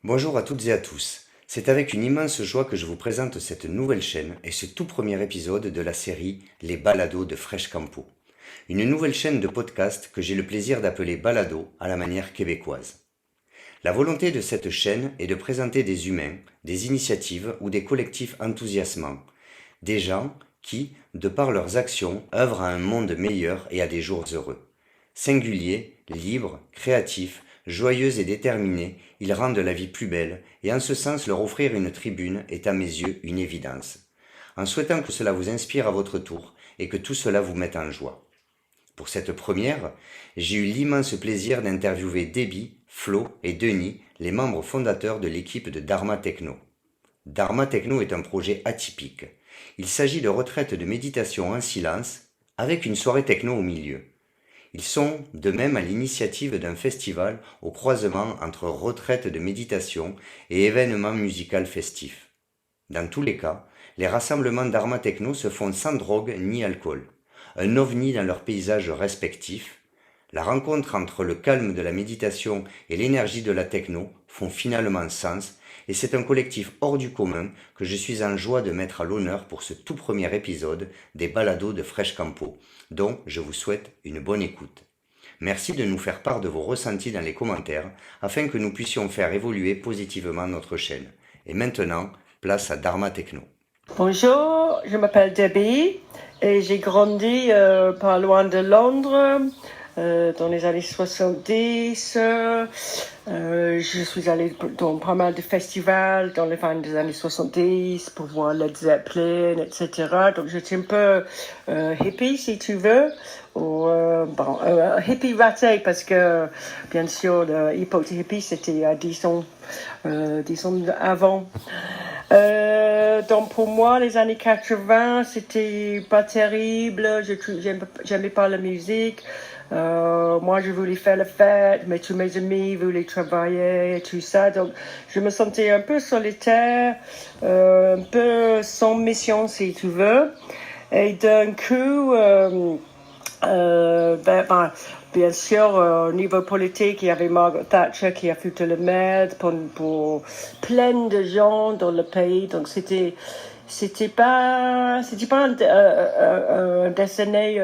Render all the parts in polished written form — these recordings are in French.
Bonjour à toutes et à tous. C'est avec une immense joie que je vous présente cette nouvelle chaîne et ce tout premier épisode de la série Les Balados de Fresh Campo. Une nouvelle chaîne de podcast que j'ai le plaisir d'appeler Balado à la manière québécoise. La volonté de cette chaîne est de présenter des humains, des initiatives ou des collectifs enthousiasmants. Des gens qui, de par leurs actions, œuvrent à un monde meilleur et à des jours heureux. Singuliers, libres, créatifs, joyeux et déterminés, ils rendent la vie plus belle, et en ce sens leur offrir une tribune est à mes yeux une évidence. En souhaitant que cela vous inspire à votre tour, et que tout cela vous mette en joie. Pour cette première, j'ai eu l'immense plaisir d'interviewer Debbie, Flo et Denis, les membres fondateurs de l'équipe de Dharma Techno. Dharma Techno est un projet atypique. Il s'agit de retraites de méditation en silence, avec une soirée techno au milieu. Ils sont de même à l'initiative d'un festival au croisement entre retraite de méditation et événements musical festifs. Dans tous les cas, les rassemblements Dharma Techno se font sans drogue ni alcool. Un ovni dans leurs paysages respectifs. La rencontre entre le calme de la méditation et l'énergie de la techno font finalement sens, et c'est un collectif hors du commun que je suis en joie de mettre à l'honneur pour ce tout premier épisode des Balados de Fresh Campo, dont je vous souhaite une bonne écoute. Merci de nous faire part de vos ressentis dans les commentaires afin que nous puissions faire évoluer positivement notre chaîne. Et maintenant, place à Dharma Techno. Bonjour, je m'appelle Debbie et j'ai grandi pas loin de Londres dans les années 70. Je suis allée dans pas mal de festivals dans les fins des années 70 pour voir Led Zeppelin, etc. Donc j'étais un peu hippie, si tu veux. Ou, hippie raté parce que, bien sûr, l'époque hippie, c'était 10 ans avant. Donc pour moi, les années 80, c'était pas terrible. J'aimais pas la musique. Moi, je voulais faire la fête, mais tous mes amis voulaient travailler et tout ça. Donc, je me sentais un peu solitaire, un peu sans mission, si tu veux. Et d'un coup, bien sûr, au niveau politique, il y avait Margaret Thatcher qui a foutu le merde pour plein de gens dans le pays. Donc, c'était pas un décennie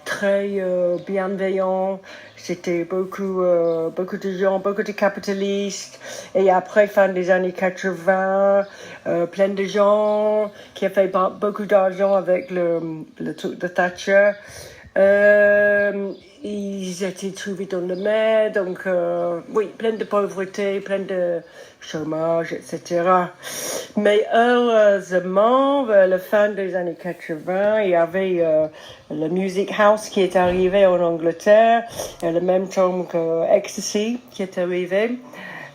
très bienveillant. C'était beaucoup de gens, beaucoup de capitalistes. Et après, fin des années 80, plein de gens qui ont fait beaucoup d'argent avec le truc de Thatcher. Ils étaient trouvés dans le mer, donc oui, plein de pauvreté, plein de chômage, etc. Mais heureusement, vers la fin des années 80, il y avait le Music House qui est arrivé en Angleterre, et le même temps que Ecstasy qui est arrivé.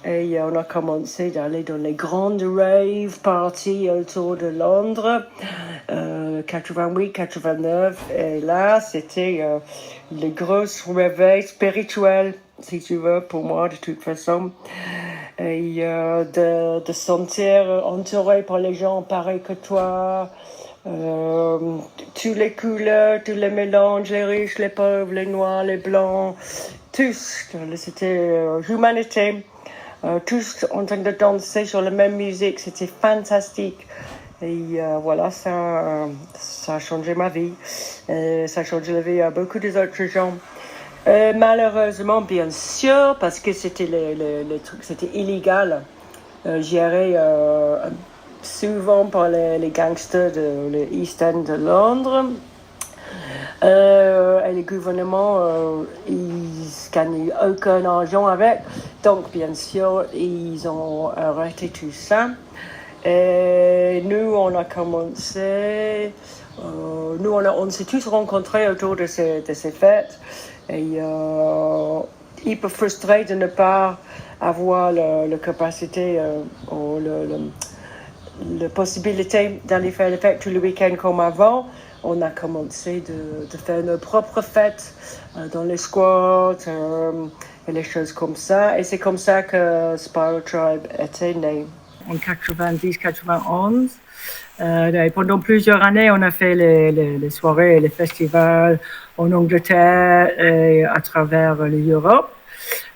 Et on a commencé d'aller dans les grandes rave parties autour de Londres, 88, 89. Et là, c'était le gros réveil spirituel, si tu veux, pour moi, de toute façon. Et de sentir entouré par les gens pareils que toi, toutes les couleurs, tous les mélanges, les riches, les pauvres, les noirs, les blancs, tous. C'était l'humanité. Tous en train de danser sur la même musique, c'était fantastique. Et voilà, ça a changé ma vie. Ça a changé la vie à beaucoup d'autres gens. Malheureusement, bien sûr, parce que c'était les trucs, c'était illégal, géré souvent par les gangsters de l'East End de Londres. Et les gouvernements, ils gagnent aucun argent avec. Donc, bien sûr, ils ont arrêté tout ça. Et nous, on a commencé... on s'est tous rencontrés autour de ces fêtes. Et hyper frustrés de ne pas avoir la capacité ou la possibilité d'aller faire les fêtes tous les week-ends comme avant. On a commencé de faire nos propres fêtes dans les squats et les choses comme ça. Et c'est comme ça que Spiral Tribe était né. En 90-91. Et pendant plusieurs années, on a fait les soirées et les festivals en Angleterre et à travers l'Europe.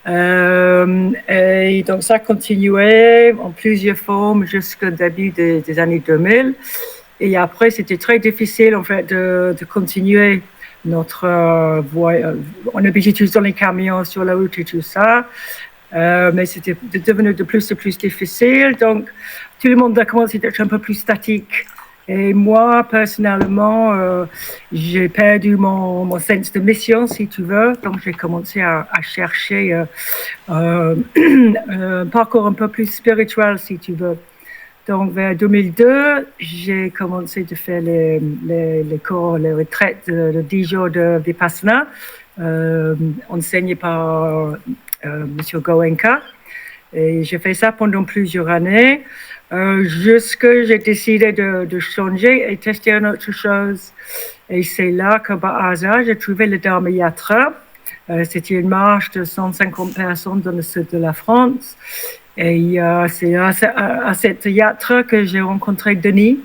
Et donc ça continuait en plusieurs formes jusqu'au début des années 2000. Et après, c'était très difficile en fait de continuer notre voyage. On habitait tous dans les camions sur la route et tout ça. Mais c'était devenu de plus en plus difficile. Donc, tout le monde a commencé d'être un peu plus statique. Et moi, personnellement, j'ai perdu mon sens de mission, si tu veux. Donc, j'ai commencé à chercher un parcours un peu plus spirituel, si tu veux. Donc, vers 2002, j'ai commencé de faire les cours, les retraites de 10 jours de Vipassana, enseignées par M. Goenka. Et j'ai fait ça pendant plusieurs années, jusqu'à j'ai décidé de changer et tester une autre chose. Et c'est là que, par hasard, j'ai trouvé le Dharma Yatra. C'était une marche de 150 personnes dans le sud de la France. Et c'est à cette yatra que j'ai rencontré Denis.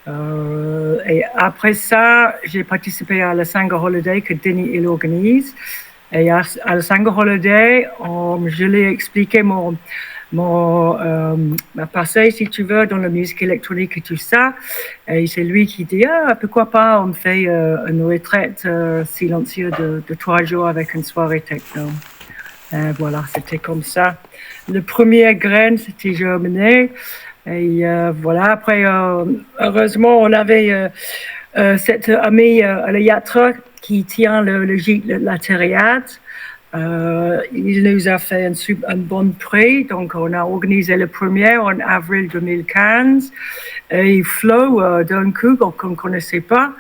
Et après ça, j'ai participé à la Sangha Holiday que Denis il organise. Et à la Sangha Holiday, je lui ai expliqué ma passé, si tu veux, dans la musique électronique et tout ça. Et c'est lui qui dit, pourquoi pas, on fait une retraite silencieuse de 3 jours avec une soirée techno. Voilà, c'était comme ça. Le premier grain, c'était germiné. Et voilà, après, heureusement, on avait cet ami à la Yatra qui tient le gîte La Terriade. Il nous a fait un bon prix, donc on a organisé le premier en avril 2015. Et Flo, d'un coup, qu'on ne connaissait pas,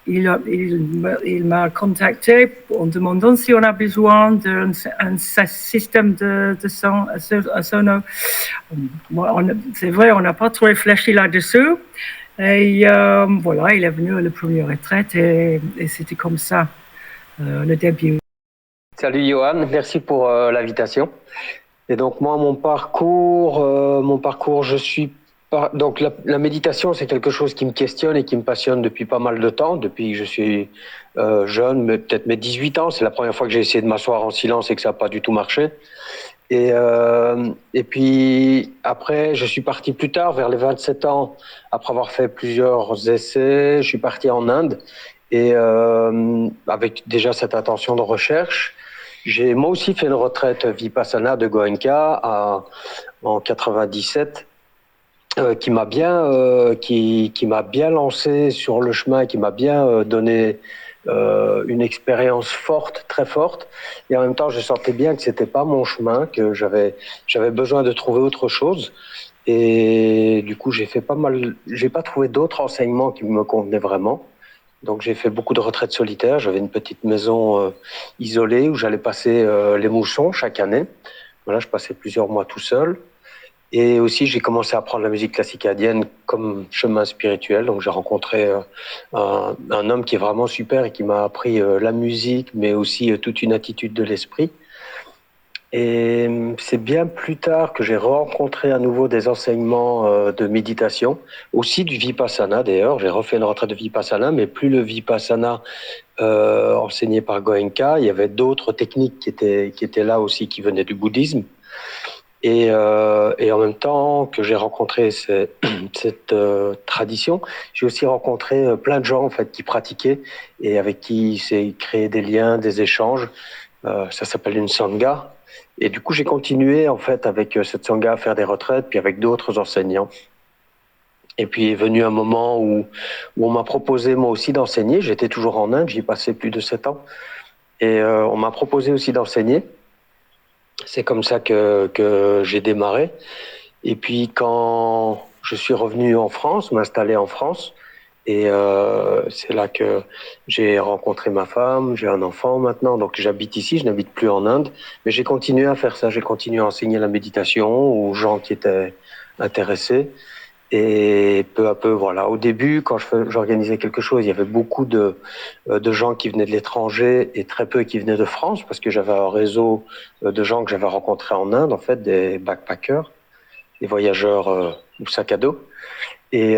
il m'a contacté en demandant si on a besoin d'un système de son, sono. C'est vrai, on n'a pas trop réfléchi là-dessus. Et voilà, il est venu à la première retraite et c'était comme ça, le début. Salut Johan, merci pour l'invitation. Et donc moi, mon parcours, je suis donc la méditation, c'est quelque chose qui me questionne et qui me passionne depuis pas mal de temps, depuis que je suis jeune, peut-être mes 18 ans. C'est la première fois que j'ai essayé de m'asseoir en silence et que ça n'a pas du tout marché. Et puis après, je suis parti plus tard, vers les 27 ans, après avoir fait plusieurs essais, je suis parti en Inde et avec déjà cette intention de recherche. J'ai moi aussi fait une retraite Vipassana de Goenka en 97, qui m'a bien lancé sur le chemin, qui m'a bien donné une expérience forte, très forte. Et en même temps, je sentais bien que c'était pas mon chemin, que j'avais besoin de trouver autre chose. Et du coup, j'ai pas trouvé d'autres enseignements qui me convenaient vraiment. Donc j'ai fait beaucoup de retraites solitaires. J'avais une petite maison isolée où j'allais passer les moussons chaque année. Voilà, je passais plusieurs mois tout seul. Et aussi, j'ai commencé à apprendre la musique classique indienne comme chemin spirituel. Donc j'ai rencontré un homme qui est vraiment super et qui m'a appris la musique, mais aussi toute une attitude de l'esprit. Et c'est bien plus tard que j'ai rencontré à nouveau des enseignements de méditation, aussi du Vipassana d'ailleurs. J'ai refait une retraite de Vipassana, mais plus le Vipassana enseigné par Goenka. Il y avait d'autres techniques qui étaient là aussi, qui venaient du bouddhisme. Et en même temps que j'ai rencontré cette tradition, j'ai aussi rencontré plein de gens en fait qui pratiquaient et avec qui il s'est créé des liens, des échanges. Ça s'appelle une sangha. Et du coup, j'ai continué en fait avec cette sangha à faire des retraites, puis avec d'autres enseignants. Et puis est venu un moment où on m'a proposé moi aussi d'enseigner. J'étais toujours en Inde, j'y ai passé plus de 7 ans. Et on m'a proposé aussi d'enseigner. C'est comme ça que j'ai démarré. Et puis quand je suis revenu en France, m'installer en France, et c'est là que j'ai rencontré ma femme, j'ai un enfant maintenant, donc j'habite ici, je n'habite plus en Inde, mais j'ai continué à faire ça, j'ai continué à enseigner la méditation aux gens qui étaient intéressés. Et peu à peu, voilà. Au début, quand j'organisais quelque chose, il y avait beaucoup de gens qui venaient de l'étranger et très peu qui venaient de France, parce que j'avais un réseau de gens que j'avais rencontrés en Inde, en fait, des backpackers, des voyageurs ou sac à dos. Et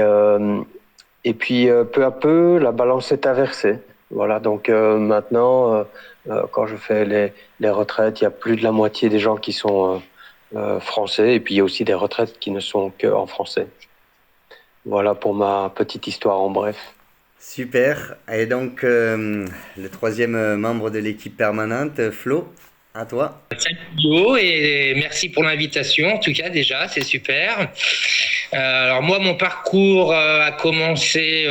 puis, peu à peu, la balance s'est inversée. Voilà, donc maintenant, quand je fais les retraites, il y a plus de la moitié des gens qui sont français, et puis il y a aussi des retraites qui ne sont que en français. Voilà pour ma petite histoire en bref. Super. Et donc, le troisième membre de l'équipe permanente, Flo, à toi. Salut Hugo et merci pour l'invitation. En tout cas, déjà, c'est super. Alors moi, mon parcours a commencé.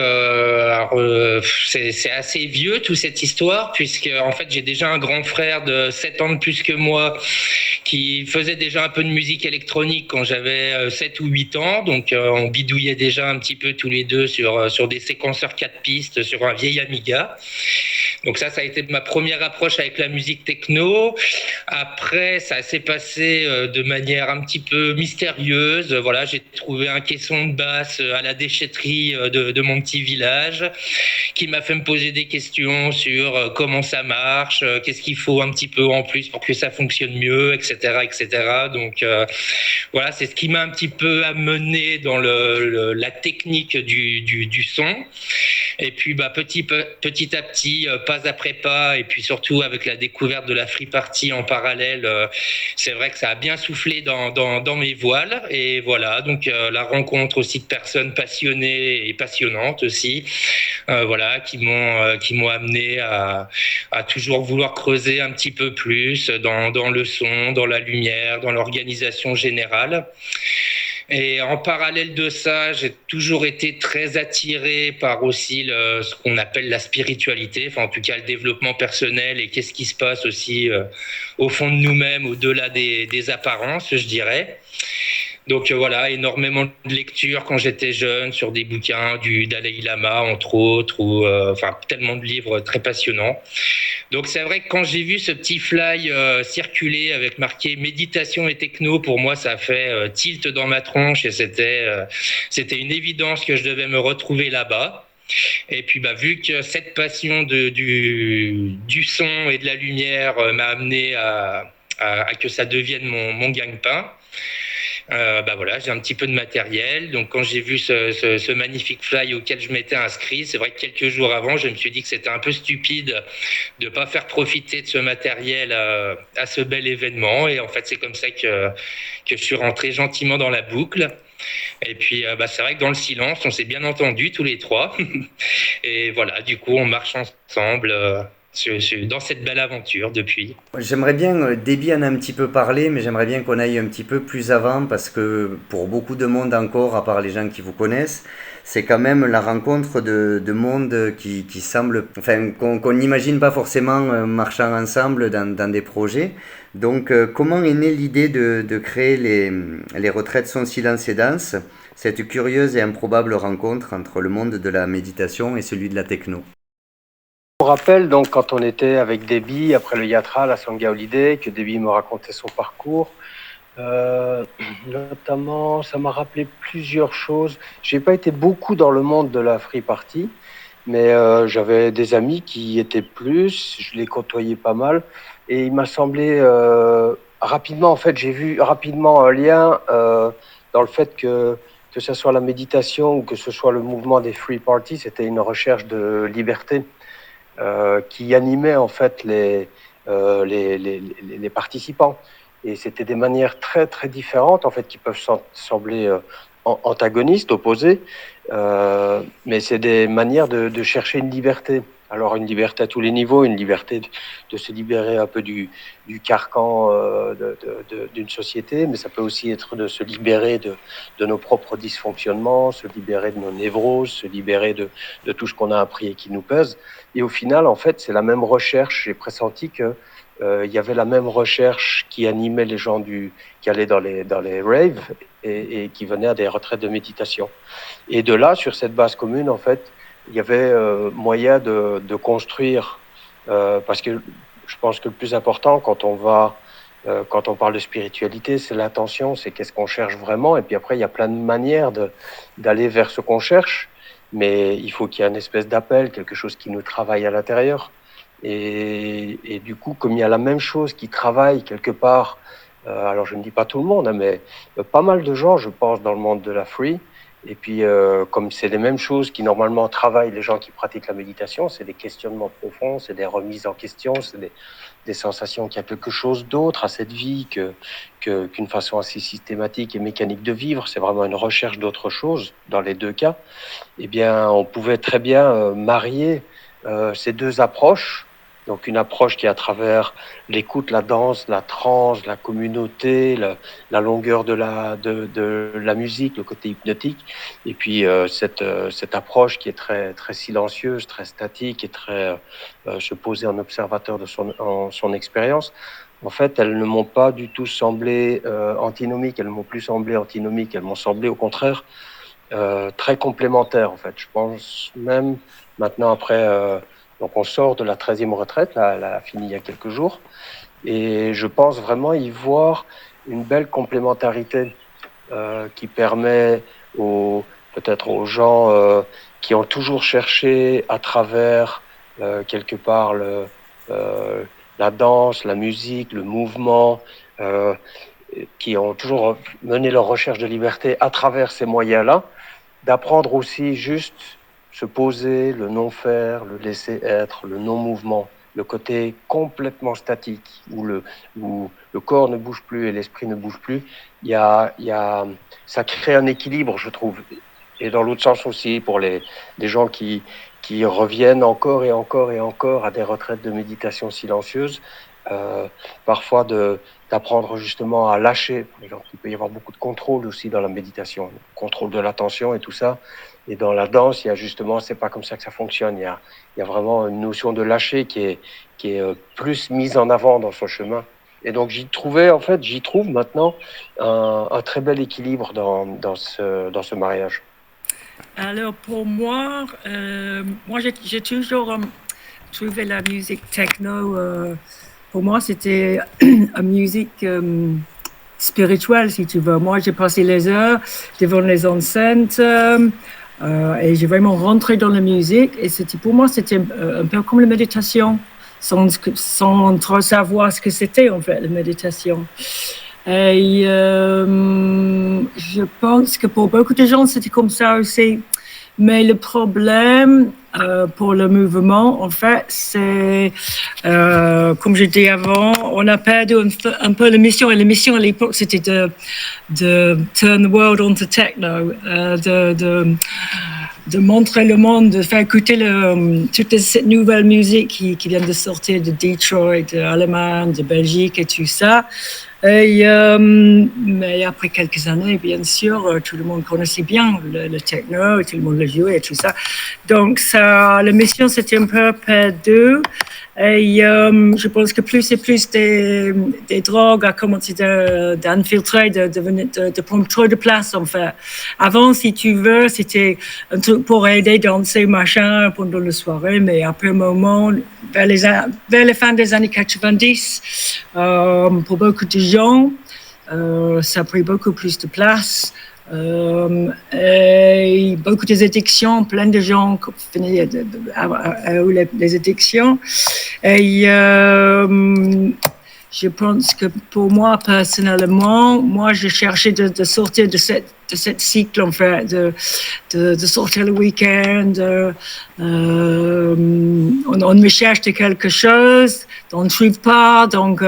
C'est assez vieux toute cette histoire puisque en fait j'ai déjà un grand frère de 7 ans de plus que moi qui faisait déjà un peu de musique électronique quand j'avais 7 ou 8 ans. Donc on bidouillait déjà un petit peu tous les deux sur des séquenceurs 4 pistes sur un vieil Amiga. Donc ça a été ma première approche avec la musique techno. Après, ça s'est passé de manière un petit peu mystérieuse. Voilà, j'ai trouvé un caisson de basse à la déchetterie de mon petit village qui m'a fait me poser des questions sur comment ça marche, qu'est-ce qu'il faut un petit peu en plus pour que ça fonctionne mieux, etc., etc. Donc voilà, c'est ce qui m'a un petit peu amené dans la technique du son. Et puis petit à petit, pas après pas, et puis surtout avec la découverte de la free party en parallèle, c'est vrai que ça a bien soufflé dans mes voiles. Et voilà, donc la rencontre aussi de personnes passionnées et passionnantes aussi, voilà, qui m'ont amené à toujours vouloir creuser un petit peu plus dans le son, dans la lumière, dans l'organisation générale. Et en parallèle de ça, j'ai toujours été très attiré par aussi ce qu'on appelle la spiritualité, enfin en tout cas le développement personnel et qu'est-ce qui se passe aussi au fond de nous-mêmes, au-delà des apparences, je dirais. Donc voilà, énormément de lectures quand j'étais jeune sur des bouquins du Dalai Lama, entre autres, ou enfin tellement de livres très passionnants. Donc c'est vrai que quand j'ai vu ce petit fly circuler avec marqué méditation et techno, pour moi ça a fait tilt dans ma tronche et c'était une évidence que je devais me retrouver là-bas. Et puis vu que cette passion du son et de la lumière m'a amené à que ça devienne mon gagne-pain. Voilà, j'ai un petit peu de matériel. Donc quand j'ai vu ce magnifique fly auquel je m'étais inscrit, c'est vrai que quelques jours avant, je me suis dit que c'était un peu stupide de ne pas faire profiter de ce matériel à ce bel événement. Et en fait, c'est comme ça que je suis rentré gentiment dans la boucle. Et puis, c'est vrai que dans le silence, on s'est bien entendu tous les trois. Et voilà, du coup, on marche ensemble dans cette belle aventure depuis. J'aimerais bien, Déby en a un petit peu parlé, mais j'aimerais bien qu'on aille un petit peu plus avant parce que pour beaucoup de monde encore, à part les gens qui vous connaissent, c'est quand même la rencontre de mondes qui semblent, enfin, qu'on n'imagine pas forcément marchant ensemble dans des projets. Donc, comment est née l'idée de créer les retraites Son, Silence et Danse, cette curieuse et improbable rencontre entre le monde de la méditation et celui de la techno? Je me rappelle donc quand on était avec Déby après le Yatra, la Sangha Holiday, que Déby me racontait son parcours. Notamment, ça m'a rappelé plusieurs choses. J'ai pas été beaucoup dans le monde de la free party, mais j'avais des amis qui y étaient plus. Je les côtoyais pas mal, et il m'a semblé rapidement, en fait, j'ai vu rapidement un lien dans le fait que ce soit la méditation ou que ce soit le mouvement des free parties, c'était une recherche de liberté qui animait en fait les participants. Et c'était des manières très très différentes en fait qui peuvent sembler antagonistes, opposées, mais c'est des manières de chercher une liberté. Alors une liberté à tous les niveaux, une liberté de se libérer un peu du carcan d'une société, mais ça peut aussi être de se libérer de nos propres dysfonctionnements, se libérer de nos névroses, se libérer de tout ce qu'on a appris et qui nous pèse. Et au final, en fait, c'est la même recherche. J'ai pressenti que il y avait la même recherche qui animait les gens qui allaient dans les raves et qui venaient à des retraites de méditation. Et de là, sur cette base commune, en fait, il y avait moyen de construire, parce que je pense que le plus important quand on parle de spiritualité, c'est l'intention, c'est qu'est-ce qu'on cherche vraiment. Et puis après, il y a plein de manières d'aller vers ce qu'on cherche, mais il faut qu'il y ait une espèce d'appel, quelque chose qui nous travaille à l'intérieur. Et du coup, comme il y a la même chose qui travaille quelque part, alors je ne dis pas tout le monde, hein, mais pas mal de gens, je pense, dans le monde de la free, Et puis, comme c'est les mêmes choses qui normalement travaillent les gens qui pratiquent la méditation, c'est des questionnements profonds, c'est des remises en question, c'est des sensations qu'il y a quelque chose d'autre à cette vie qu'une façon assez systématique et mécanique de vivre. C'est vraiment une recherche d'autre chose dans les deux cas. Eh bien, on pouvait très bien marier ces deux approches. Donc une approche qui est à travers l'écoute, la danse, la transe, la communauté, la longueur de la musique, le côté hypnotique, et puis cette approche qui est très très silencieuse, très statique et très se poser en observateur de son expérience. En fait, elles ne m'ont pas du tout semblé antinomiques, elles m'ont plus semblé antinomiques, elles m'ont semblé au contraire très complémentaires en fait. Je pense même maintenant après donc on sort de la 13e retraite, là, elle a fini il y a quelques jours, et je pense vraiment y voir une belle complémentarité qui permet peut-être aux gens qui ont toujours cherché à travers quelque part la danse, la musique, le mouvement, qui ont toujours mené leur recherche de liberté à travers ces moyens-là, d'apprendre aussi juste se poser, le non-faire, le laisser être, le non-mouvement, le côté complètement statique, où le corps ne bouge plus et l'esprit ne bouge plus. Ça crée un équilibre, je trouve. Et dans l'autre sens aussi, pour des gens qui reviennent encore et encore et encore à des retraites de méditation silencieuse, parfois d'apprendre justement à lâcher. Par exemple, il peut y avoir beaucoup de contrôle aussi dans la méditation, le contrôle de l'attention et tout ça. Et dans la danse, il y a justement, c'est pas comme ça que ça fonctionne. Il y a vraiment une notion de lâcher qui est plus mise en avant dans son chemin. Et donc j'y trouve maintenant un très bel équilibre dans ce mariage. Alors pour moi, j'ai toujours trouvé la musique techno. Pour moi, c'était une musique spirituelle, si tu veux. Moi, j'ai passé les heures devant les enceintes et j'ai vraiment rentré dans la musique. Et pour moi, c'était un peu comme la méditation, sans trop savoir ce que c'était, en fait, la méditation. Et je pense que pour beaucoup de gens, c'était comme ça aussi. Mais le problème pour le mouvement, en fait, c'est, comme je dis avant, on a perdu un peu la mission. Et la mission à l'époque, c'était de turn the world onto techno, de montrer le monde, de faire écouter toute cette nouvelle musique qui vient de sortir de Detroit, d'Allemagne, de Belgique et tout ça. Et, mais après quelques années, bien sûr, tout le monde connaissait bien le techno, tout le monde le jouait et tout ça. Donc, la mission, c'était un peu perdue. Et je pense que plus et plus des drogues ont commencé d'infiltrer, de prendre trop de place, en fait. Avant, si tu veux, c'était un truc pour aider, danser, machin, pendant la soirée, mais après un moment, vers la fin des années 90, pour beaucoup de gens, ça a pris beaucoup plus de place. Et beaucoup des addictions, plein de gens venaient les addictions. Et je pense que pour moi, personnellement, je cherchais de sortir de cette cycle, en fait, de sortir le week-end. On me cherche de quelque chose, on ne trouve pas, donc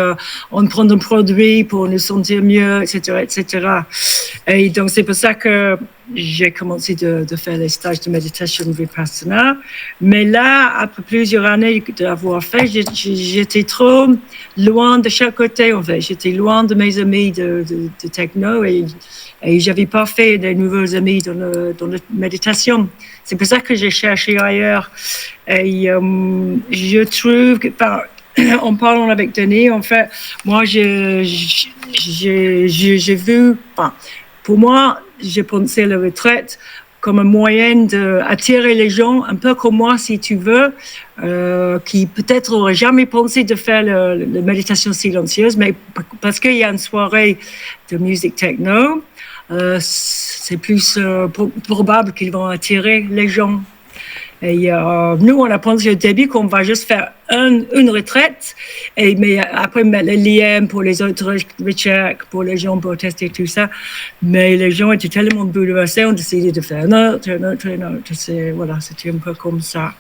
on prend un produit pour nous sentir mieux, etc., etc. Et donc, c'est pour ça que j'ai commencé de faire les stages de méditation vipassana. Mais là, après plusieurs années d'avoir fait, j'étais trop loin de chaque côté, en fait. J'étais loin de mes amis de techno et j'avais pas fait de nouveaux amis dans la méditation. C'est pour ça que j'ai cherché ailleurs. Et je trouve que, en parlant avec Denis, en fait, moi, j'ai vu, pour moi, j'ai pensé la retraite comme un moyen d'attirer les gens, un peu comme moi, si tu veux, qui peut-être n'auraient jamais pensé de faire la méditation silencieuse, mais parce qu'il y a une soirée de musique techno, c'est plus probable qu'ils vont attirer les gens. Et nous, on a pensé au début qu'on va juste faire une retraite, mais après mettre les liens pour les autres recherches, pour les gens pour tester tout ça. Mais les gens étaient tellement bouleversés, on a décidé de faire un autre. Voilà, c'était un peu comme ça.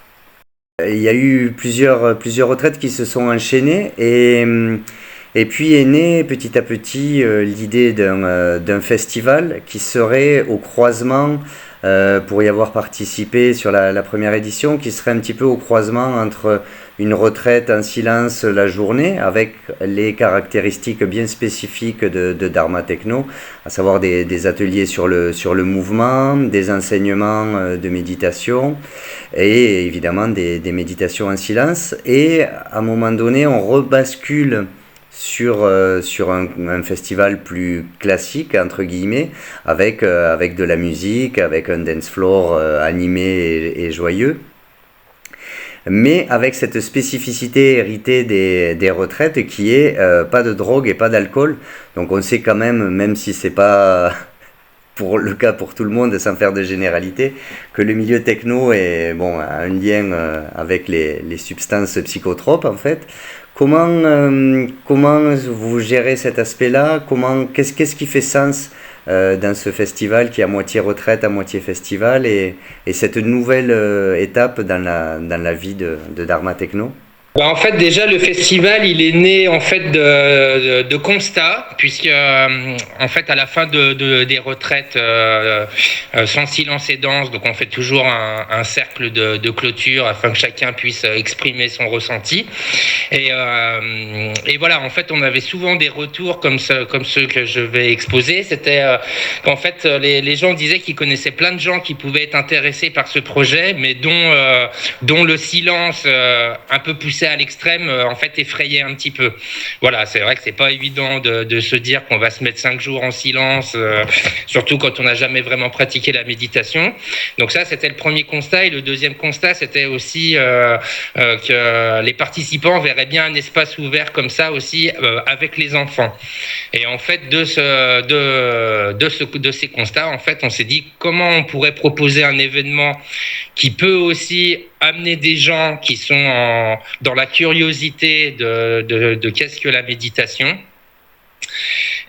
Il y a eu plusieurs retraites qui se sont enchaînées et puis est née petit à petit l'idée d'un festival qui serait au croisement, pour y avoir participé sur la première édition, qui serait un petit peu au croisement entre une retraite en silence la journée avec les caractéristiques bien spécifiques de Dharma Techno, à savoir des ateliers sur le mouvement, des enseignements de méditation et évidemment des méditations en silence. Et à un moment donné, on rebascule sur un festival plus classique, entre guillemets, avec de la musique, avec un dance floor animé et joyeux, mais avec cette spécificité héritée des retraites qui est pas de drogue et pas d'alcool. Donc on sait quand même si c'est pas pour le cas pour tout le monde, sans faire de généralité, que le milieu techno a un lien avec les substances psychotropes en fait. Comment vous gérez cet aspect-là? Qu'est-ce qui fait sens dans ce festival qui est à moitié retraite, à moitié festival, et cette nouvelle étape dans la vie de Dharma Techno? En fait, déjà, le festival, il est né en fait de constats, puisque en fait, à la fin des retraites sans silence et danse, donc on fait toujours un cercle de clôture afin que chacun puisse exprimer son ressenti. Et voilà, en fait, on avait souvent des retours comme ceux que je vais exposer. C'était qu'en fait, les gens disaient qu'ils connaissaient plein de gens qui pouvaient être intéressés par ce projet, mais dont le silence un peu poussé à l'extrême en fait effrayait un petit peu. Voilà, c'est vrai que c'est pas évident de se dire qu'on va se mettre 5 jours en silence, surtout quand on n'a jamais vraiment pratiqué la méditation. Donc ça, c'était le premier constat. Et le deuxième constat, c'était aussi que les participants verraient bien un espace ouvert comme ça aussi avec les enfants. Et en fait, de ces constats, en fait, on s'est dit comment on pourrait proposer un événement qui peut aussi amener des gens qui sont dans la curiosité de qu'est-ce que la méditation.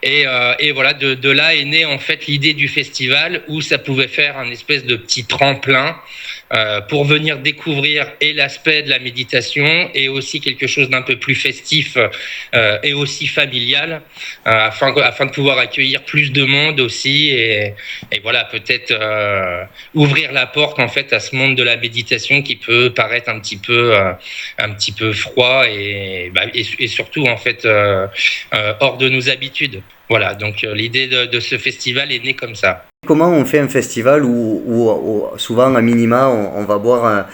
Et voilà, de là est née en fait l'idée du festival où ça pouvait faire un espèce de petit tremplin pour venir découvrir et l'aspect de la méditation et aussi quelque chose d'un peu plus festif et aussi familial afin de pouvoir accueillir plus de monde aussi et voilà, peut-être ouvrir la porte en fait à ce monde de la méditation qui peut paraître un petit peu froid et surtout en fait hors de nos habitudes. Voilà, donc l'idée de ce festival est née comme ça. Comment on fait un festival où souvent à minima on va boire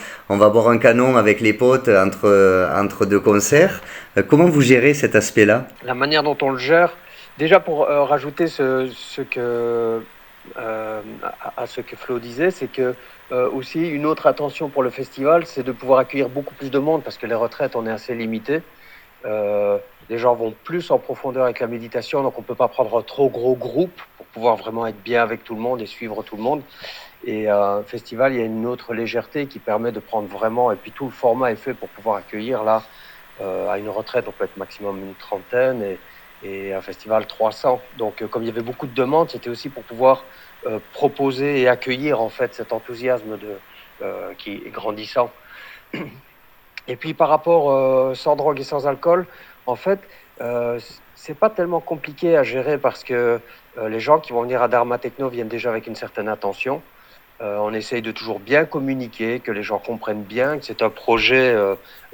un canon avec les potes entre deux concerts? Comment vous gérez cet aspect-là? La manière dont on le gère, déjà pour rajouter à ce que Flo disait, c'est que aussi une autre attention pour le festival, c'est de pouvoir accueillir beaucoup plus de monde parce que les retraites, on est assez limité. Les gens vont plus en profondeur avec la méditation, donc on ne peut pas prendre un trop gros groupe pour pouvoir vraiment être bien avec tout le monde et suivre tout le monde. Et un festival, il y a une autre légèreté qui permet de prendre vraiment, et puis tout le format est fait pour pouvoir accueillir là, à une retraite, on peut être maximum une trentaine et un festival 300. Donc comme il y avait beaucoup de demandes, c'était aussi pour pouvoir proposer et accueillir en fait cet enthousiasme qui est grandissant. Et puis par rapport sans drogue et sans alcool, en fait, c'est pas tellement compliqué à gérer parce que les gens qui vont venir à Dharma Techno viennent déjà avec une certaine attention. On essaye de toujours bien communiquer, que les gens comprennent bien que c'est un projet.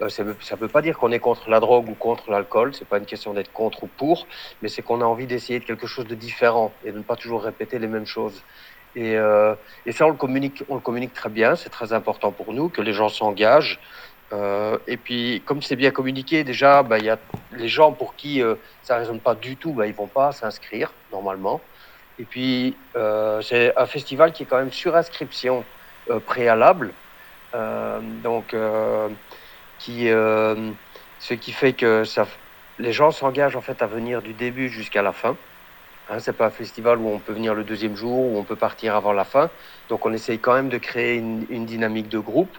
Ça ne veut pas dire qu'on est contre la drogue ou contre l'alcool. C'est pas une question d'être contre ou pour, mais c'est qu'on a envie d'essayer de quelque chose de différent et de ne pas toujours répéter les mêmes choses. Et ça, on le communique très bien. C'est très important pour nous que les gens s'engagent. Et puis, comme c'est bien communiqué, déjà, il y a les gens pour qui ça ne résonne pas du tout, ils ne vont pas s'inscrire normalement. Et puis, c'est un festival qui est quand même sur inscription préalable. Ce qui fait que les gens s'engagent en fait à venir du début jusqu'à la fin. Hein, c'est pas un festival où on peut venir le deuxième jour, où on peut partir avant la fin. Donc on essaye quand même de créer une dynamique de groupe.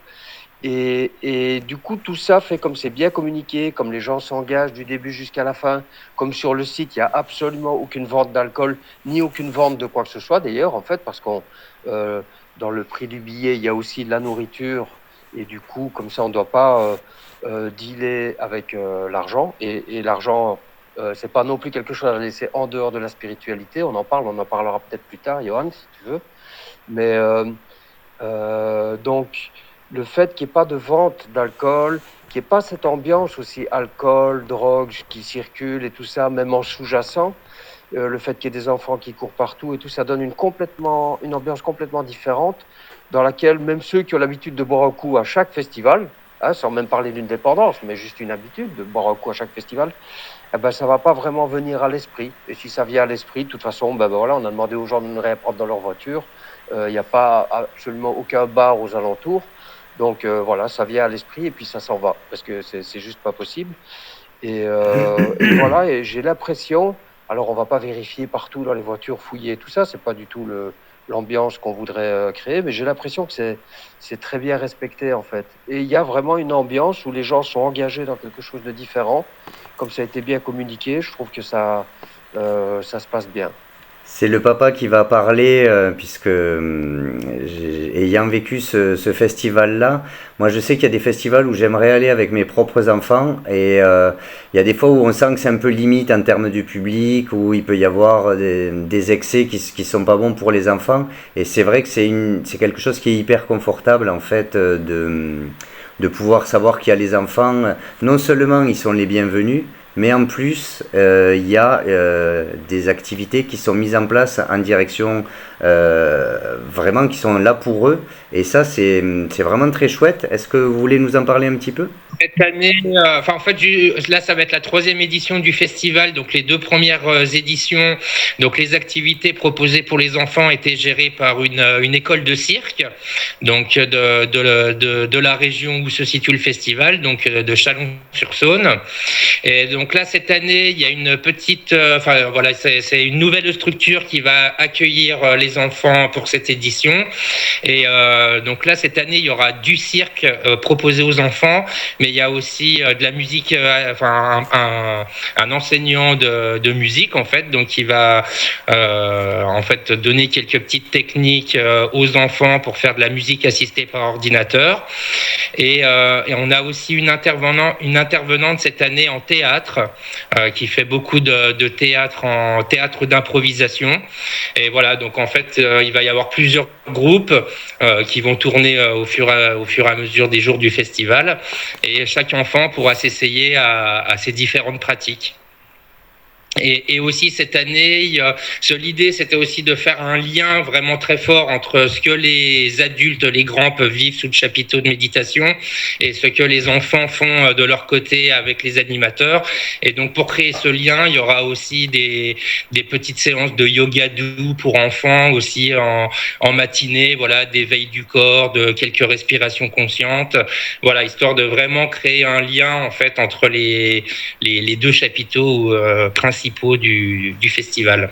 Et du coup, tout ça fait comme c'est bien communiqué, comme les gens s'engagent du début jusqu'à la fin, comme sur le site, il n'y a absolument aucune vente d'alcool, ni aucune vente de quoi que ce soit d'ailleurs, en fait, parce qu'on dans le prix du billet, il y a aussi de la nourriture, et du coup, comme ça, on ne doit pas dealer avec l'argent. Et l'argent, c'est pas non plus quelque chose à laisser en dehors de la spiritualité. On en parlera peut-être plus tard, Johan, si tu veux. Mais donc, le fait qu'il n'y ait pas de vente d'alcool, qu'il n'y ait pas cette ambiance aussi alcool, drogue qui circule et tout ça, même en sous-jacent, le fait qu'il y ait des enfants qui courent partout et tout, ça donne une ambiance complètement différente dans laquelle même ceux qui ont l'habitude de boire un coup à chaque festival, hein, sans même parler d'une dépendance, mais juste une habitude de boire un coup à chaque festival, eh ben, ça ne va pas vraiment venir à l'esprit. Et si ça vient à l'esprit, de toute façon, ben voilà, on a demandé aux gens de ne rien prendre dans leur voiture. Il n'y a pas absolument aucun bar aux alentours. Donc voilà, ça vient à l'esprit et puis ça s'en va parce que c'est juste pas possible. Et voilà, et j'ai l'impression, alors on va pas vérifier partout dans les voitures, fouiller tout ça, c'est pas du tout l'ambiance qu'on voudrait créer, mais j'ai l'impression que c'est très bien respecté en fait. Et il y a vraiment une ambiance où les gens sont engagés dans quelque chose de différent, comme ça a été bien communiqué, je trouve que ça se passe bien. C'est le papa qui va parler, puisque ayant vécu ce festival-là, moi je sais qu'il y a des festivals où j'aimerais aller avec mes propres enfants, et il y a des fois où on sent que c'est un peu limite en termes du public, où il peut y avoir des excès qui sont pas bons pour les enfants, et c'est vrai que c'est quelque chose qui est hyper confortable en fait, de pouvoir savoir qu'il y a les enfants, non seulement ils sont les bienvenus, mais en plus, il y a des activités qui sont mises en place en direction, vraiment qui sont là pour eux. Et ça, c'est vraiment très chouette. Est-ce que vous voulez nous en parler un petit peu? Cette année, en fait, là, ça va être la troisième édition du festival. Donc, les deux premières éditions, donc les activités proposées pour les enfants étaient gérées par une école de cirque, donc de la région où se situe le festival, donc de Chalon-sur-Saône. Et donc là, cette année, il y a une petite, voilà, c'est une nouvelle structure qui va accueillir les enfants pour cette édition. Et donc là, cette année, il y aura du cirque proposé aux enfants, mais il y a aussi de la musique, un enseignant de musique en fait, donc qui va en fait donner quelques petites techniques aux enfants pour faire de la musique assistée par ordinateur. Et on a aussi une intervenante cette année en théâtre qui fait beaucoup de théâtre en théâtre d'improvisation. Et voilà, donc en fait, il va y avoir plusieurs groupes qui vont tourner au fur et à mesure des jours du festival. Et chaque enfant pourra s'essayer à ces différentes pratiques. Et aussi cette année, l'idée c'était aussi de faire un lien vraiment très fort entre ce que les adultes, les grands peuvent vivre sous le chapiteau de méditation et ce que les enfants font de leur côté avec les animateurs. Et donc pour créer ce lien, il y aura aussi des petites séances de yoga doux pour enfants aussi en matinée, voilà, d'éveil du corps, de quelques respirations conscientes, voilà, histoire de vraiment créer un lien en fait entre les deux chapiteaux principaux du festival.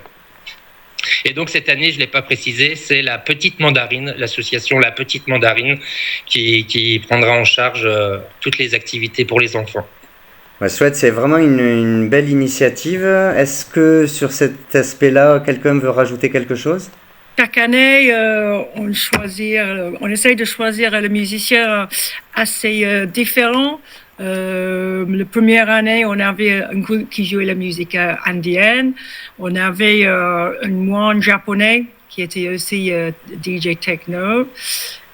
Et donc cette année, je ne l'ai pas précisé, c'est la Petite Mandarine, l'association La Petite Mandarine, qui prendra en charge toutes les activités pour les enfants. Bah, chouette, c'est vraiment une belle initiative. Est-ce que sur cet aspect-là, quelqu'un veut rajouter quelque chose? Chaque année, on essaye de choisir le musicien assez différent. La première année, on avait un groupe qui jouait la musique indienne. On avait un moine japonais qui était aussi DJ techno.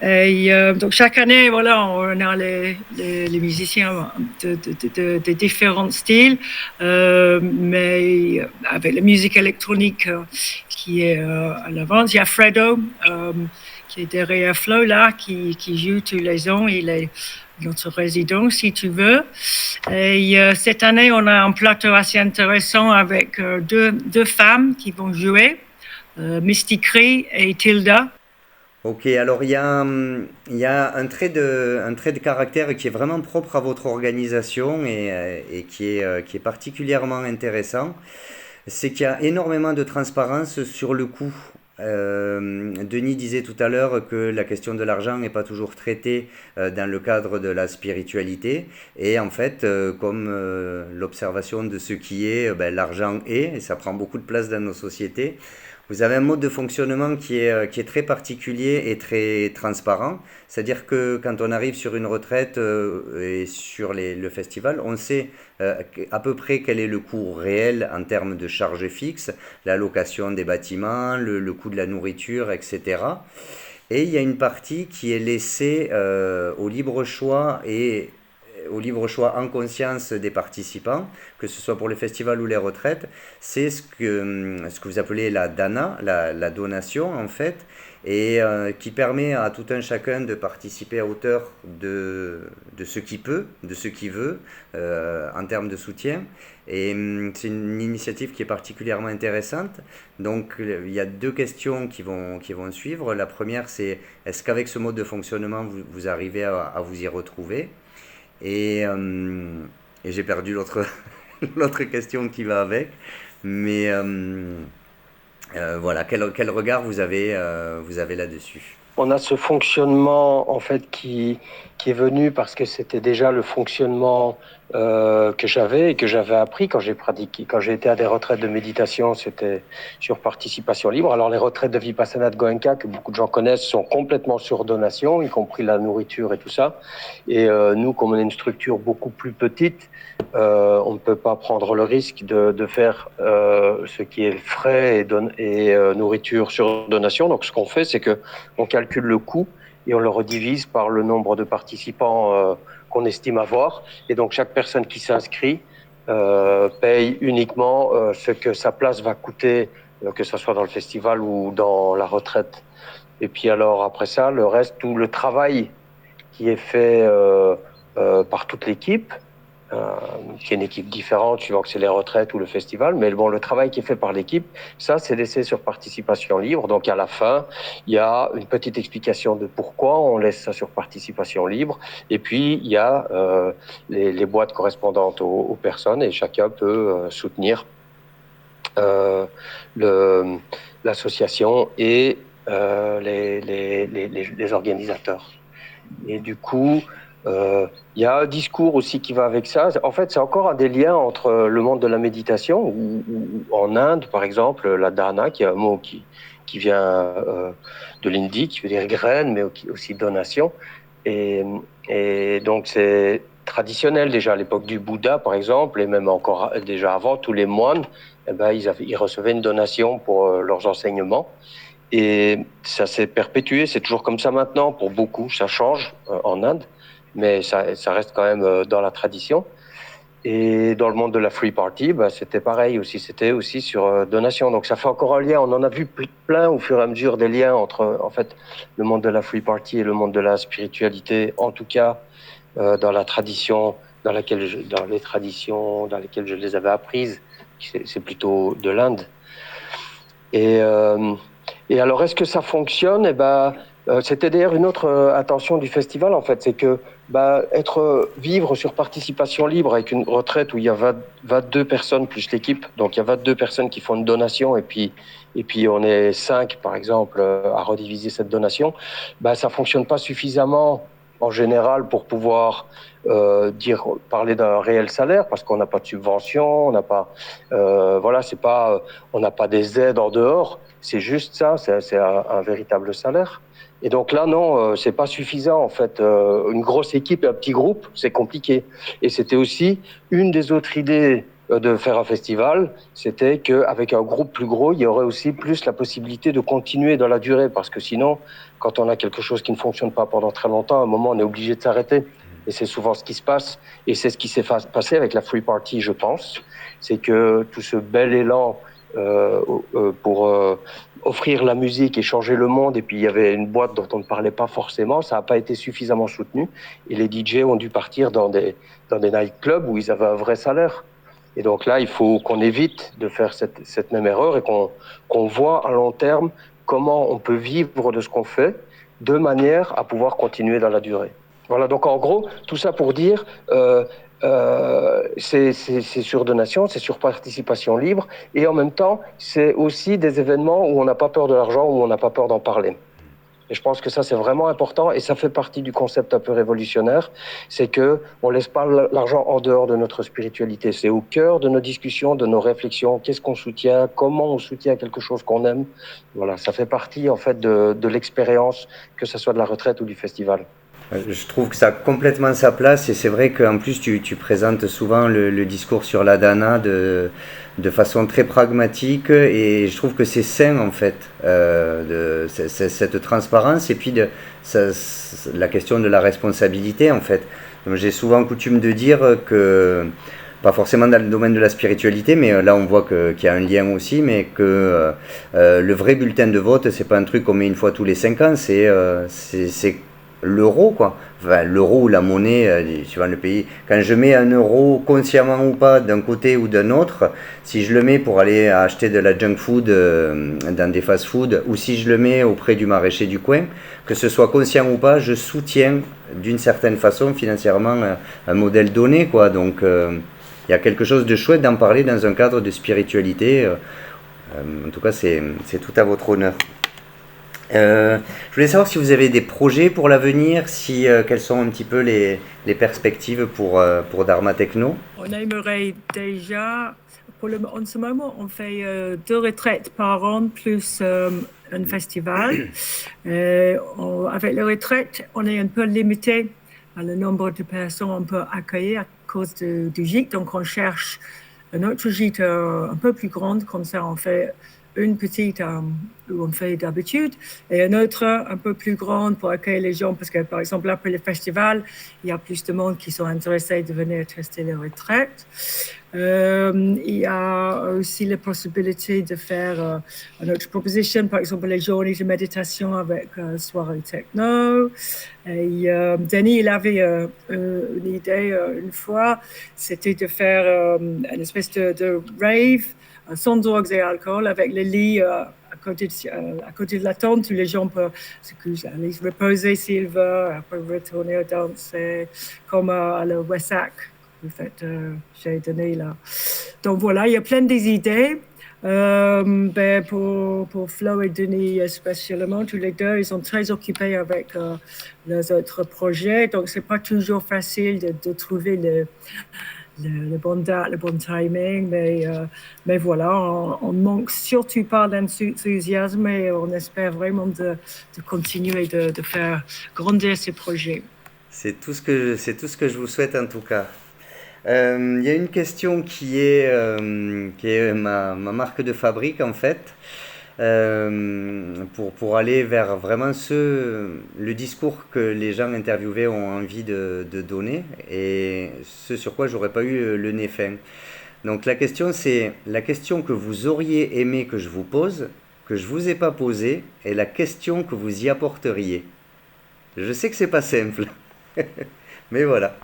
Et donc chaque année, voilà, on a les musiciens de différents styles, mais avec la musique électronique qui est à l'avance. Il y a Fredo qui est derrière Flo là, qui joue tous les ans. Il est notre résident, si tu veux. Et cette année, on a un plateau assez intéressant avec deux femmes qui vont jouer, Misty Cree et Tilda. Ok, alors il y a un trait de caractère qui est vraiment propre à votre organisation et qui est particulièrement intéressant. c'est qu'il y a énormément de transparence sur le coût. Denis disait tout à l'heure que la question de l'argent n'est pas toujours traitée dans le cadre de la spiritualité. Et en fait, comme l'observation de ce qui est, l'argent est, et ça prend beaucoup de place dans nos sociétés, vous avez un mode de fonctionnement qui est très particulier et très transparent. C'est-à-dire que quand on arrive sur une retraite et sur le festival, on sait à peu près quel est le coût réel en termes de charges fixes, la location des bâtiments, le coût de la nourriture, etc. Et il y a une partie qui est laissée au libre choix et au libre choix en conscience des participants, que ce soit pour le festival ou les retraites, c'est ce que vous appelez la dana, la donation en fait, et qui permet à tout un chacun de participer à hauteur de ce qu'il peut, de ce qu'il veut, en termes de soutien. Et c'est une initiative qui est particulièrement intéressante. Donc il y a deux questions qui vont suivre. La première, c'est est-ce qu'avec ce mode de fonctionnement, vous arrivez à vous y retrouver ? Et j'ai perdu l'autre question qui va avec. Mais voilà, quel regard vous avez là-dessus? On a ce fonctionnement en fait qui est venu parce que c'était déjà le fonctionnement que j'avais appris quand j'ai pratiqué. Quand j'ai été à des retraites de méditation, c'était sur participation libre. Alors les retraites de Vipassana de Goenka, que beaucoup de gens connaissent, sont complètement sur donation, y compris la nourriture et tout ça. Et nous, comme on est une structure beaucoup plus petite, on ne peut pas prendre le risque de faire ce qui est frais et nourriture sur donation. Donc ce qu'on fait, c'est que on calcule le coût et on le redivise par le nombre de participants qu'on estime avoir. Et donc, chaque personne qui s'inscrit paye uniquement ce que sa place va coûter, que ce soit dans le festival ou dans la retraite. Et puis alors, après ça, le reste, tout le travail qui est fait par toute l'équipe, qui est une équipe différente suivant que c'est les retraites ou le festival, mais bon, le travail qui est fait par l'équipe, ça c'est laissé sur participation libre. Donc à la fin, il y a une petite explication de pourquoi on laisse ça sur participation libre, et puis il y a les boîtes correspondantes aux personnes, et chacun peut soutenir l'association et les organisateurs. Et du coup, il y a un discours aussi qui va avec ça. En fait, c'est encore un des liens entre le monde de la méditation, où en Inde, par exemple, la dana, qui est un mot qui vient de l'hindi, qui veut dire graine, mais aussi donation. Et donc, c'est traditionnel déjà à l'époque du Bouddha, par exemple, et même encore déjà avant, tous les moines, ils recevaient une donation pour leurs enseignements. Et ça s'est perpétué, c'est toujours comme ça maintenant pour beaucoup, ça change en Inde, mais ça reste quand même dans la tradition. Et dans le monde de la free party, c'était pareil aussi, c'était aussi sur donation. Donc ça fait encore un lien, on en a vu plein au fur et à mesure des liens entre en fait le monde de la free party et le monde de la spiritualité, en tout cas dans la tradition dans les traditions dans lesquelles je les avais apprises, c'est plutôt de l'Inde. Et alors, est-ce que ça fonctionne? C'était d'ailleurs une autre attention du festival, en fait, c'est que vivre sur participation libre avec une retraite où il y a 22 personnes plus l'équipe, donc il y a 22 personnes qui font une donation, et puis on est 5, par exemple, à rediviser cette donation, ça fonctionne pas suffisamment en général pour pouvoir parler d'un réel salaire, parce qu'on n'a pas de subvention, on n'a pas on n'a pas des aides en dehors, c'est juste ça, c'est un véritable salaire. Et donc là non, c'est pas suffisant en fait. Une grosse équipe et un petit groupe, c'est compliqué. Et c'était aussi une des autres idées de faire un festival, c'était qu'avec un groupe plus gros, il y aurait aussi plus la possibilité de continuer dans la durée, parce que sinon, quand on a quelque chose qui ne fonctionne pas pendant très longtemps, à un moment, on est obligé de s'arrêter. Et c'est souvent ce qui se passe, et c'est ce qui s'est passé avec la free party, je pense. C'est que tout ce bel élan pour offrir la musique et changer le monde, et puis il y avait une boîte dont on ne parlait pas forcément, ça n'a pas été suffisamment soutenu, et les DJ ont dû partir dans des nightclubs où ils avaient un vrai salaire. Et donc là, il faut qu'on évite de faire cette même erreur, et qu'on voit à long terme comment on peut vivre de ce qu'on fait de manière à pouvoir continuer dans la durée. Voilà, donc en gros, tout ça pour dire, c'est sur donation, c'est sur participation libre, et en même temps, c'est aussi des événements où on n'a pas peur de l'argent, où on n'a pas peur d'en parler. Et je pense que ça, c'est vraiment important, et ça fait partie du concept un peu révolutionnaire, c'est que on laisse pas l'argent en dehors de notre spiritualité. C'est au cœur de nos discussions, de nos réflexions. Qu'est-ce qu'on soutient? Comment on soutient quelque chose qu'on aime? Voilà, ça fait partie en fait de l'expérience, que ce soit de la retraite ou du festival. Je trouve que ça a complètement sa place et c'est vrai qu'en plus tu présentes souvent le discours sur la dana de façon très pragmatique et je trouve que c'est sain en fait cette transparence et puis la question de la responsabilité en fait. Donc, j'ai souvent coutume de dire que pas forcément dans le domaine de la spiritualité, mais là on voit qu'il y a un lien aussi, mais que le vrai bulletin de vote, c'est pas un truc qu'on met une fois tous les 5 ans, c'est l'euro, quoi. Enfin, l'euro ou la monnaie, suivant le pays. Quand je mets un euro, consciemment ou pas, d'un côté ou d'un autre, si je le mets pour aller acheter de la junk food dans des fast-food, ou si je le mets auprès du maraîcher du coin, que ce soit conscient ou pas, je soutiens d'une certaine façon financièrement un modèle donné, quoi. Donc, il y a quelque chose de chouette d'en parler dans un cadre de spiritualité. En tout cas, c'est tout à votre honneur. Je voulais savoir si vous avez des projets pour l'avenir, si quelles sont un petit peu les perspectives pour Dharma Techno. On aimerait déjà, en ce moment, on fait 2 retraites par an plus un festival. Avec les retraites, on est un peu limité à le nombre de personnes qu'on peut accueillir à cause du gîte. Donc, on cherche un autre gîte un peu plus grand, comme ça, on fait une petite où on fait d'habitude et une autre un peu plus grande pour accueillir les gens parce que, par exemple, après le festival, il y a plus de monde qui sont intéressés de venir tester les retraites. Il y a aussi la possibilité de faire une autre proposition, par exemple les journées de méditation avec soirée techno. Et Denis, il avait une idée une fois, c'était de faire une espèce de rave sans drogues et alcool, avec le lit à côté de la tente où les gens peuvent aller se reposer s'ils veulent, après retourner danser, comme à le Wessac, vous faites chez Denis là. Donc voilà, il y a plein d'idées. Pour Flo et Denis spécialement, tous les deux, ils sont très occupés avec leurs autres projets, donc c'est pas toujours facile de trouver le bon date, le bon timing, mais voilà, on manque surtout pas d'enthousiasme et on espère vraiment de continuer de faire grandir ces projets. C'est tout ce que je vous souhaite en tout cas. Il y a une question qui est ma marque de fabrique en fait. Pour aller vers vraiment le discours que les gens interviewés ont envie de donner et ce sur quoi j'aurais pas eu le nez fin. Donc la question c'est la question que vous auriez aimé que je vous pose, que je vous ai pas posée, et la question que vous y apporteriez. Je sais que c'est pas simple, mais voilà.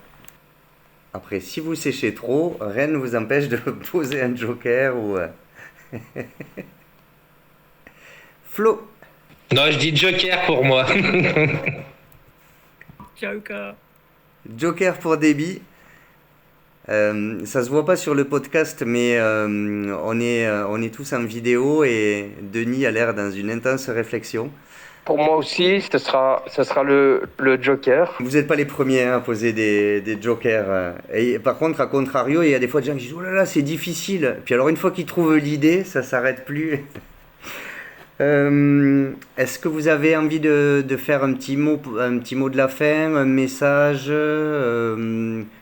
Après, si vous séchez trop, rien ne vous empêche de poser un joker ou... Flo. Non, je dis Joker pour moi. Joker. Joker pour Déby. Ça se voit pas sur le podcast, mais on est tous en vidéo et Denis a l'air dans une intense réflexion. Pour moi aussi, ce sera le Joker. Vous n'êtes pas les premiers à poser des jokers. Et par contre, à contrario, il y a des fois des gens qui disent « Oh là là, c'est difficile !» Puis alors, une fois qu'ils trouvent l'idée, ça s'arrête plus. Est-ce que vous avez envie de faire un petit mot de la fin, un message,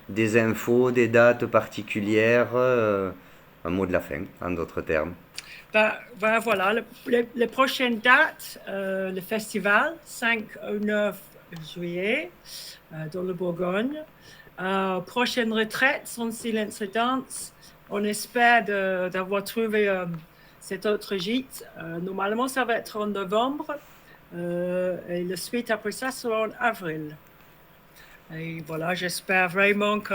des infos, des dates particulières, un mot de la fin, en d'autres termes? Voilà, les prochaines dates, le festival, 5 au 9 juillet, dans le Bourgogne. Prochaine retraite, Son Silence Danse. On espère d'avoir trouvé cet autre gîte. Normalement, ça va être en novembre. Et la suite après ça sera en avril. Et voilà, j'espère vraiment que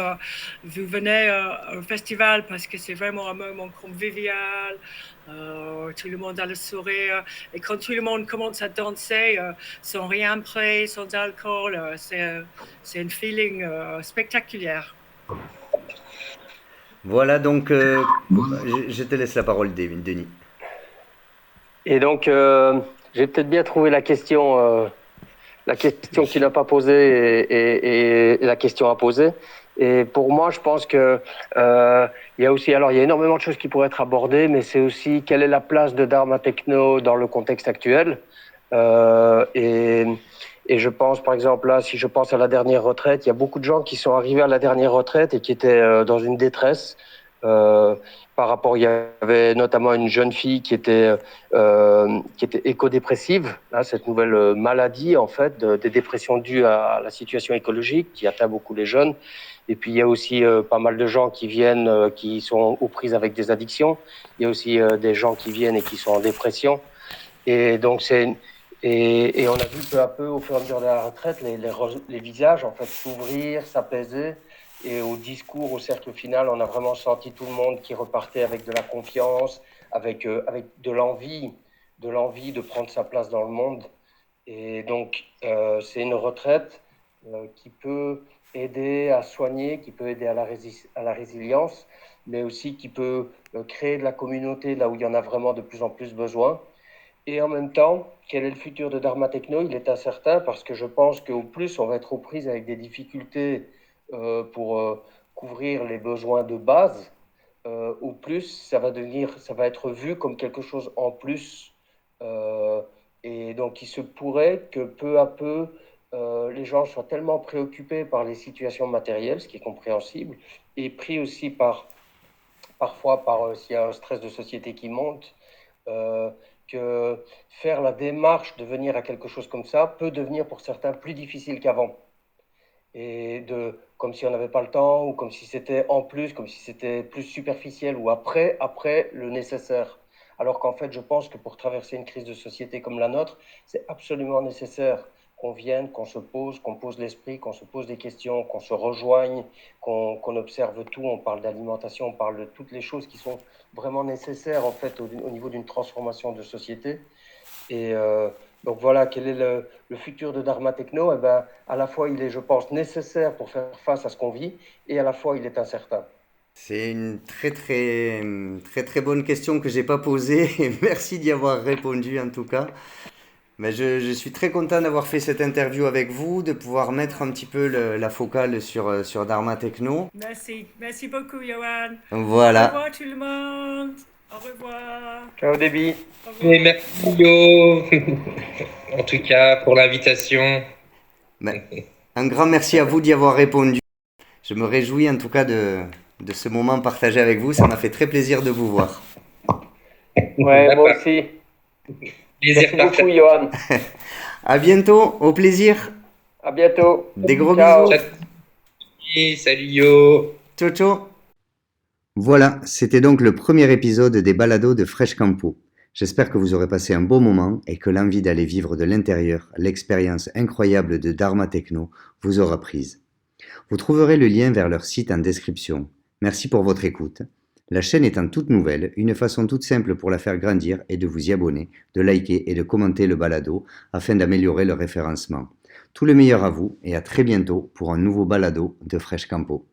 vous venez au festival parce que c'est vraiment un moment convivial. Tout le monde a le sourire. Et quand tout le monde commence à danser sans rien prêt, sans alcool, c'est un feeling spectaculaire. Voilà, donc je te laisse la parole, Denis. Et donc, j'ai peut-être bien trouvé la question que tu n'as pas posée et la question à poser. Et pour moi, je pense que il y a énormément de choses qui pourraient être abordées, mais c'est aussi quelle est la place de Dharma Techno dans le contexte actuel. Euh, et, et je pense, par exemple, là, si je pense à la dernière retraite, il y a beaucoup de gens qui sont arrivés à la dernière retraite et qui étaient dans une détresse. Euh, Par rapport, il y avait notamment une jeune fille qui était écodépressive, là, cette nouvelle maladie en fait des dépressions dues à la situation écologique qui atteint beaucoup les jeunes. Et puis il y a aussi pas mal de gens qui viennent, qui sont aux prises avec des addictions. Il y a aussi des gens qui viennent et qui sont en dépression. Et donc on a vu peu à peu au fur et à mesure de la retraite les visages en fait s'ouvrir, s'apaiser. Et au discours, au cercle final, on a vraiment senti tout le monde qui repartait avec de la confiance, avec de l'envie de prendre sa place dans le monde. Et donc, c'est une retraite qui peut aider à soigner, qui peut aider à la résilience, mais aussi qui peut créer de la communauté là où il y en a vraiment de plus en plus besoin. Et en même temps, quel est le futur de Dharma Techno? Il est incertain parce que je pense qu'au plus, on va être aux prises avec des difficultés pour couvrir les besoins de base, au plus, ça va être vu comme quelque chose en plus. Euh, et donc, il se pourrait que peu à peu, les gens soient tellement préoccupés par les situations matérielles, ce qui est compréhensible, et pris aussi parfois par s'il y a un stress de société qui monte, euh, que faire la démarche de venir à quelque chose comme ça peut devenir pour certains plus difficile qu'avant. Comme si on n'avait pas le temps, ou comme si c'était en plus, comme si c'était plus superficiel, ou après le nécessaire. Alors qu'en fait, je pense que pour traverser une crise de société comme la nôtre, c'est absolument nécessaire qu'on vienne, qu'on pose l'esprit, qu'on se pose des questions, qu'on se rejoigne, qu'on observe tout. On parle d'alimentation, on parle de toutes les choses qui sont vraiment nécessaires en fait au niveau d'une transformation de société. Et donc voilà, quel est le futur de Dharma Techno? Eh ben, à la fois, il est, je pense, nécessaire pour faire face à ce qu'on vit, et à la fois, il est incertain. C'est une très bonne question que j'ai pas posée et merci d'y avoir répondu en tout cas. Mais je suis très content d'avoir fait cette interview avec vous, de pouvoir mettre un petit peu la focale sur Dharma Techno. Merci beaucoup, Johan. Au Voilà. revoir tout le monde. Au revoir. Ciao, Déby. Au Et revoir. merci Yo, en tout cas pour l'invitation. Ben, un grand merci à vous d'y avoir répondu. Je me réjouis en tout cas de ce moment partagé avec vous. Ça m'a fait très plaisir de vous voir. Ouais, moi aussi. Plaisir Merci beaucoup, partagé. Johan. À bientôt, au plaisir. À bientôt. Des gros Ciao. bisous. Salut Yo. Ciao, ciao. Voilà, c'était donc le premier épisode des balados de Fresh Campo. J'espère que vous aurez passé un bon moment et que l'envie d'aller vivre de l'intérieur l'expérience incroyable de Dharma Techno vous aura prise. Vous trouverez le lien vers leur site en description. Merci pour votre écoute. La chaîne étant toute nouvelle, une façon toute simple pour la faire grandir est de vous y abonner, de liker et de commenter le balado afin d'améliorer le référencement. Tout le meilleur à vous et à très bientôt pour un nouveau balado de Fresh Campo.